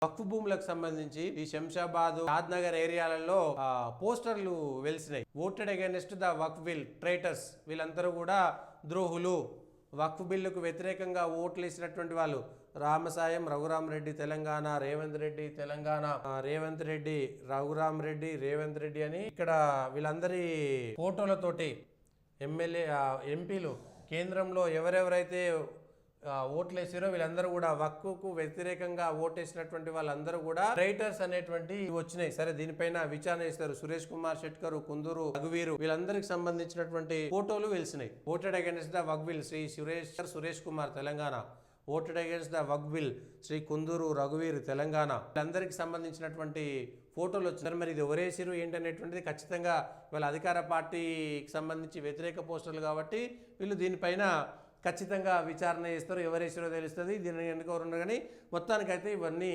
వక్ఫ్ భూములకు సంబంధించి ఈ శంషాబాద్ షాద్నగర్ ఏరియాలలో పోస్టర్లు వెలిసినాయి. Voted against the Waqf bill traitors, వీళ్ళందరూ కూడా ద్రోహులు, వక్ఫ్ బిల్లుకు వ్యతిరేకంగా ఓట్లు వేసినటువంటి వాళ్ళు. రామసాయం రఘురామరెడ్డి తెలంగాణ, రేవంత్ రెడ్డి తెలంగాణ, రేవంత్ రెడ్డి రఘురామరెడ్డి, రేవంత్ రెడ్డి అని ఇక్కడ వీళ్ళందరి ఫోటోలతోటి ఎమ్మెల్యే ఎంపీలు కేంద్రంలో ఎవరెవరైతే ఓట్లు వేసారో వీళ్ళందరూ కూడా వక్ఫ్కు వ్యతిరేకంగా ఓటేసినటువంటి వాళ్ళందరూ కూడా ట్రైటర్స్ అనేటువంటి వచ్చినాయి. సరే, దీనిపైన విచారణ చేస్తారు. సురేష్ కుమార్ షెట్కర్, కుందూరు రఘువీరు, వీళ్ళందరికి సంబంధించినటువంటి ఫోటోలు వెలిసినాయి. Voted against the Waqf bill Shri Suresh Kumar Telangana, voted against the Waqf bill Shri Kunduru రఘువీర్ తెలంగాణ, వీళ్ళందరికి సంబంధించినటువంటి ఫోటోలు వచ్చారు. మరి ఇది ఎవరేసిరు ఏంటనేటువంటిది ఖచ్చితంగా వీళ్ళ అధికార పార్టీకి సంబంధించి వ్యతిరేక పోస్టర్లు కాబట్టి వీళ్ళు దీనిపైన ఖచ్చితంగా విచారణ చేస్తారు. ఎవరేసారో తెలుస్తుంది. దీన్ని ఎన్నుకోరు కానీ మొత్తానికైతే ఇవన్నీ